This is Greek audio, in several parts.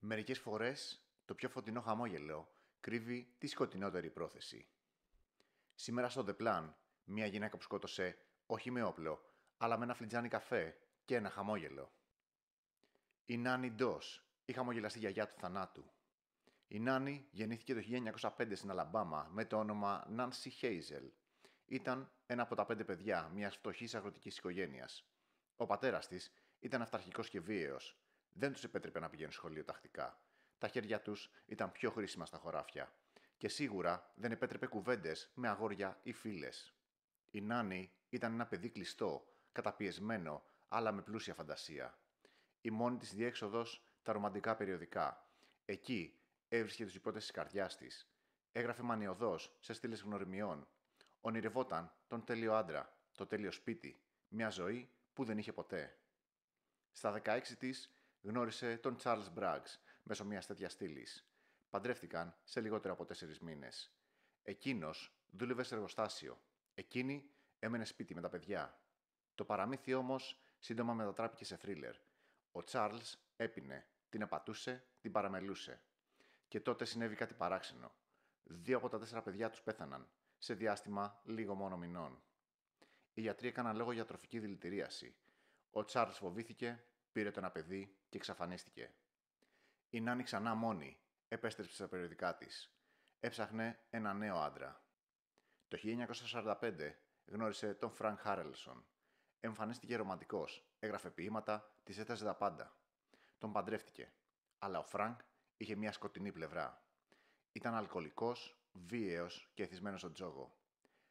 Μερικές φορές το πιο φωτεινό χαμόγελο κρύβει τη σκοτεινότερη πρόθεση. Σήμερα στο The Plan, μια γυναίκα που σκότωσε όχι με όπλο, αλλά με ένα φλιτζάνι καφέ και ένα χαμόγελο. Η Νάνι Ντος, η χαμογελαστή γιαγιά του θανάτου. Η Νάνι γεννήθηκε το 1905 στην Αλαμπάμα με το όνομα Νάνσι Χέιζελ. Ήταν ένα από τα 5 παιδιά μιας φτωχής αγροτικής οικογένειας. Ο πατέρας της ήταν αυταρχικός και βίαιος. Δεν τους επέτρεπε να πηγαίνουν σχολείο τακτικά. Τα χέρια τους ήταν πιο χρήσιμα στα χωράφια. Και σίγουρα δεν επέτρεπε κουβέντες με αγόρια ή φίλες. Η Νάνι ήταν ένα παιδί κλειστό, καταπιεσμένο, αλλά με πλούσια φαντασία. Η μόνη της διέξοδος τα ρομαντικά περιοδικά. Εκεί έβρισκε τους υπότες της καρδιάς της. Έγραφε μανιωδώς σε στήλες γνωριμιών. Ονειρευόταν τον τέλειο άντρα, το τέλειο σπίτι, μια ζωή που δεν είχε ποτέ. Στα 16 της γνώρισε τον Charles Braggs μέσω μιας τέτοιας στήλης. Παντρεύτηκαν σε λιγότερο από 4 μήνες. Εκείνος δούλευε σε εργοστάσιο. Εκείνη έμενε σπίτι με τα παιδιά. Το παραμύθι όμως σύντομα μετατράπηκε σε θρίλερ. Ο Charles έπινε, την απατούσε, την παραμελούσε. Και τότε συνέβη κάτι παράξενο. 2 από τα 4 παιδιά τους πέθαναν, σε διάστημα λίγο μόνο μηνών. Οι γιατροί έκαναν λόγο για τροφική δηλητηρίαση. Ο Charles φοβήθηκε, πήρε το ένα παιδί και εξαφανίστηκε. Η Νάνι ξανά μόνη επέστρεψε στα περιοδικά της. Έψαχνε ένα νέο άντρα. Το 1945 γνώρισε τον Φρανκ Χάρελσον. Εμφανίστηκε ρομαντικός, έγραφε ποίηματα, της έταζε τα πάντα. Τον παντρεύτηκε. Αλλά ο Φρανκ είχε μια σκοτεινή πλευρά. Ήταν αλκοολικός, βίαιος και εθισμένος στο τζόγο.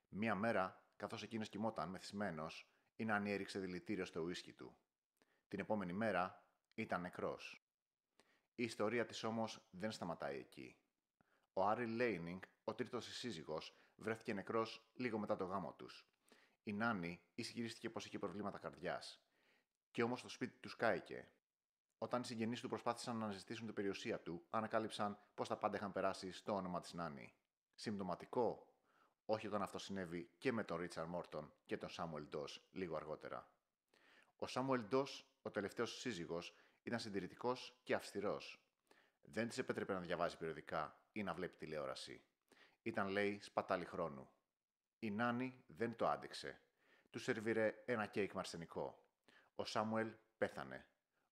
Μια μέρα, καθώς εκείνος κοιμόταν μεθυσμένος, η Νάνι έριξε δηλητήριο στο ουίσκι του. Την επόμενη μέρα ήταν νεκρός. Η ιστορία της όμως δεν σταματάει εκεί. Ο Άρι Λέινινγκ, ο τρίτος της σύζυγος, βρέθηκε νεκρός λίγο μετά το γάμο τους. Η Νάνι ισχυρίστηκε πως είχε προβλήματα καρδιάς. Και όμως το σπίτι του κάηκε. Όταν οι συγγενείς του προσπάθησαν να αναζητήσουν την περιουσία του, ανακάλυψαν πως τα πάντα είχαν περάσει στο όνομα της Νάνι. Συμπτωματικό, όχι όταν αυτό συνέβη και με τον Ρίτσαρντ Μόρτον και τον Σάμουελ Ντος λίγο αργότερα. Ο Σάμουελ Ντος, ο τελευταίος σύζυγος, ήταν συντηρητικός και αυστηρός. Δεν της επέτρεπε να διαβάζει περιοδικά ή να βλέπει τηλεόραση. Ήταν, λέει, σπατάλη χρόνου. Η Νάνι δεν το άντεξε. Του σερβίρε ένα κέικ με αρσενικό. Ο Σάμουελ πέθανε.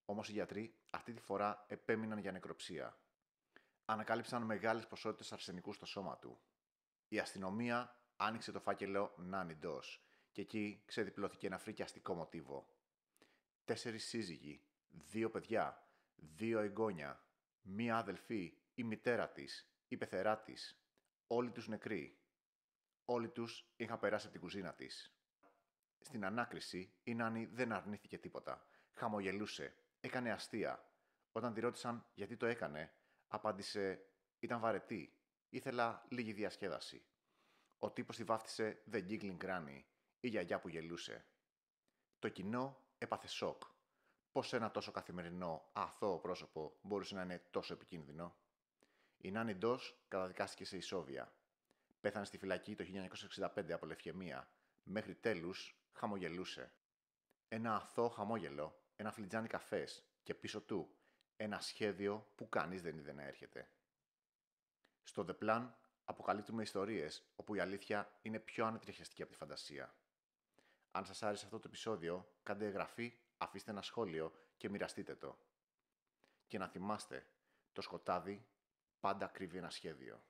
Όμως οι γιατροί αυτή τη φορά επέμειναν για νεκροψία. Ανακάλυψαν μεγάλες ποσότητες αρσενικού στο σώμα του. Η αστυνομία άνοιξε το φάκελο Νάνι Ντος και εκεί ξεδιπλώθηκε ένα φρικιαστικό μοτίβο. 4 σύζυγοι, 2 παιδιά, 2 εγγόνια, 1 αδελφή, η μητέρα της, η πεθερά της, όλοι τους νεκροί. Όλοι τους είχαν περάσει από την κουζίνα της. Στην ανάκριση, η Νάνι δεν αρνήθηκε τίποτα. Χαμογελούσε, έκανε αστεία. Όταν τη ρώτησαν γιατί το έκανε, απάντησε «Ήταν βαρετή, ήθελα λίγη διασκέδαση». Ο τύπος τη βάφτισε «The Giggling Granny», η γιαγιά που γελούσε. Το κοινό έπαθε σοκ. Πώς ένα τόσο καθημερινό, αθώο πρόσωπο μπορούσε να είναι τόσο επικίνδυνο. Η Νάνι Ντος καταδικάστηκε σε ισόβια. Πέθανε στη φυλακή το 1965 από λευκαιμία. Μέχρι τέλους χαμογελούσε. Ένα αθώο χαμόγελο, ένα φλιτζάνι καφές και πίσω του ένα σχέδιο που κανείς δεν είδε να έρχεται. Στο The Plan αποκαλύπτουμε ιστορίες όπου η αλήθεια είναι πιο ανατριχιαστική από τη φαντασία. Αν σας άρεσε αυτό το επεισόδιο, κάντε εγγραφή, αφήστε ένα σχόλιο και μοιραστείτε το. Και να θυμάστε, το σκοτάδι πάντα κρύβει ένα σχέδιο.